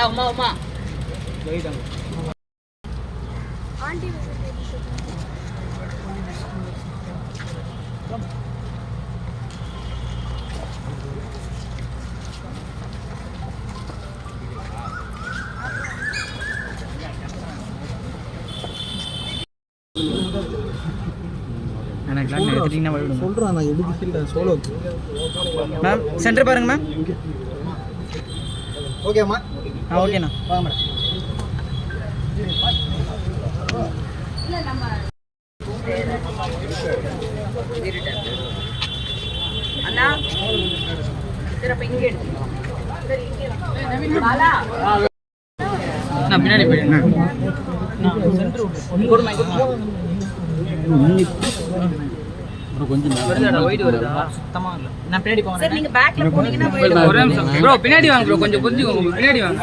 Uma aunty சொல்கிறேன் நான் எடுக்கல சோலோ மேம் சென்டர் பாருங்க மேம் ஓகேம்மா ஓகேண்ணா வாங்க மேடம் அண்ணா திருப்ப இங்கே நான் பின்னாடி போயிடுறேன் கொஞ்சம் சுத்தமா இல்ல நான் பின்னாடி போறேன் சார் நீங்க பேக்ல போனீங்கன்னா ஒரே நிமிஷம் ப்ரோ பின்னாடி வாங்க ப்ரோ கொஞ்சம் கொஞ்சம் பின்னாடி வாங்க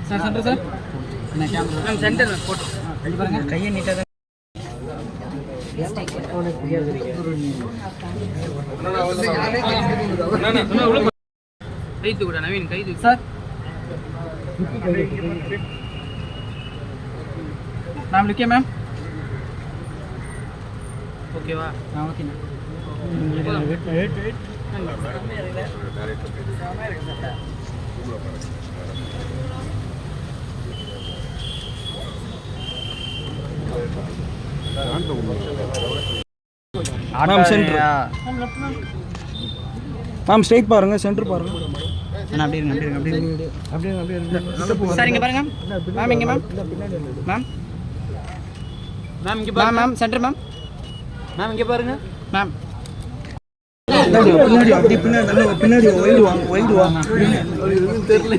சார் சென்டர் சார் நான் கேமரா நான் சென்டர் போட்டு அடி பாருங்க கையை நீட்டா தான் கை தூக்குடா நவீன் கை தூக்கு சார் नाम लिखिए मैम ओकेवा हाँ ओके ना मैम सेंटर मैम स्ट्रेट பாருங்க சென்டர் பாருங்க நான் அப்படியே சார் இங்க பாருங்க மேம் இங்க மேம் மேம் மேம் இங்க பாருங்க மேம் சென்டர் மேம் மேம் இங்க பாருங்க மேம் பின்னாடி அப்படி பின்னாடி வைல்டு வாங்க தெரியல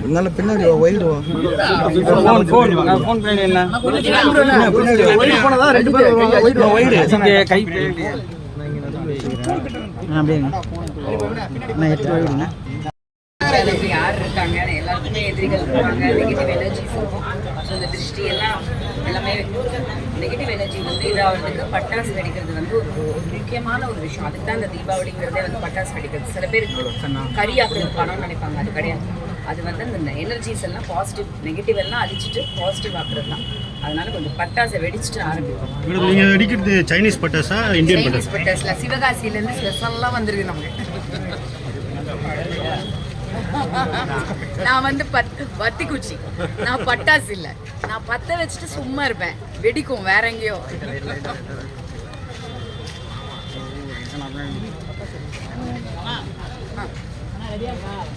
நல்ல பின்னாடி வைல்டு வாங்க ஃபோன் பின்னாடி என்ன பின்னாடி வைல்டு போனதா ரெண்டு பேரும் வைல்டு கை அப்படியே நான் எடுத்து வைடுங்க யார் இருக்காங்க எல்லாருக்குமே எதிரிகள் இருப்பாங்க நெகட்டிவ் எனர்ஜிஸ் இருக்கும் ஸோ இந்த திருஷ்டி எல்லாம் எல்லாமே நெகட்டிவ் எனர்ஜி வந்து இதாகிறதுக்கு பட்டாசு வெடிக்கிறது வந்து ஒரு முக்கியமான ஒரு விஷயம் அதுக்கு தான் இந்த தீபாவளிங்கிறதே வந்து பட்டாசு வெடிக்கிறது சில பேர் கரியாக்குறது பணம்னு நினைப்பாங்க அது கிடையாது அது வந்து அந்த எனர்ஜிஸ் எல்லாம் பாசிட்டிவ் நெகட்டிவ் எல்லாம் அழிச்சிட்டு பாசிட்டிவ் ஆக்குறது தான் அதனால கொஞ்சம் பட்டாசை வெடிச்சுட்டு ஆரம்பிப்போம் நீங்க வெடிக்கிறது சைனீஸ் பட்டாசா இந்தியன் சைனீஸ் பட்டாசுல சிவகாசியிலேருந்து ஸ்பெஷல்லாம் வந்திருக்கு நமக்கு நான் வந்து பத்தி குச்சி நான் பட்டாசு இல்லை நான் பத்த வச்சுட்டு சும்மா இருப்பேன் வெடிக்கும் வேற எங்கேயோ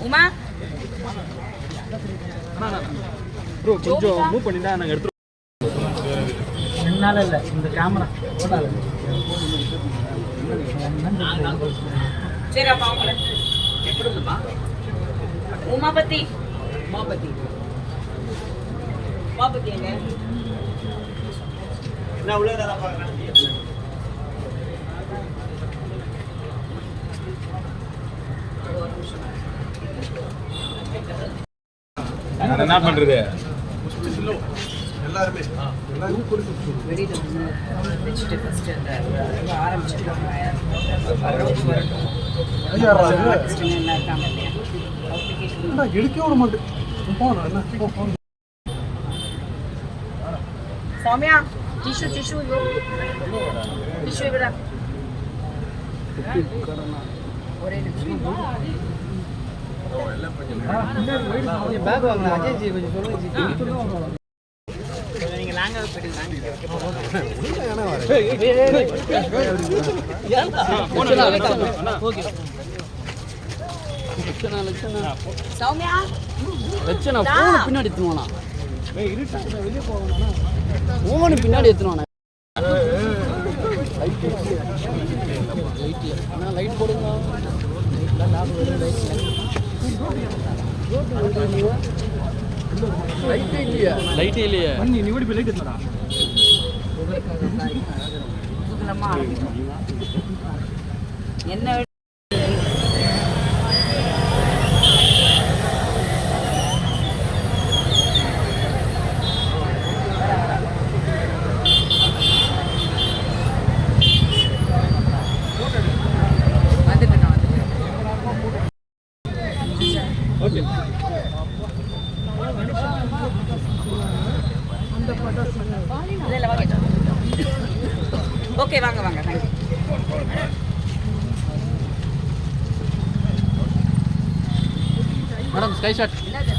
உமா ப்ரோ கொஞ்சம் மூவ் பண்ணிட்டா நாங்க எடுத்து என்னால இல்ல இந்த கேமரா சரி அப்பா அவங்கள எப்படி இருந்துப்பா உமாபதி எங்க நான் உள்ள தான் பார்க்கறேன் என்ன பண்றது எல்லாரும் வெளியில வச்சுட்டு ஃபர்ஸ்ட் அந்த ஆரம்பிச்சுட்டு என்ன இருக்காங்க எடுக்க விட மாட்டேன் சௌமியா டிஷ்யூ விட ஒரே நிமிஷம் பேக் வாங்கலாம் அஜய் ஜி கொஞ்சம் சொல்லுங்க நீங்க லாங்கா போயிட்டு சௌமியா லட்சணா போன் பின்னாடி எடுத்துவானா வெளியே போகணும்னா போன் பின்னாடி எடுத்துவானா லைட் போடுங்க லைட்டே இல்லையே நீ ஓடி போய் லைட் எடுத்துடா என்ன கை ஷாட்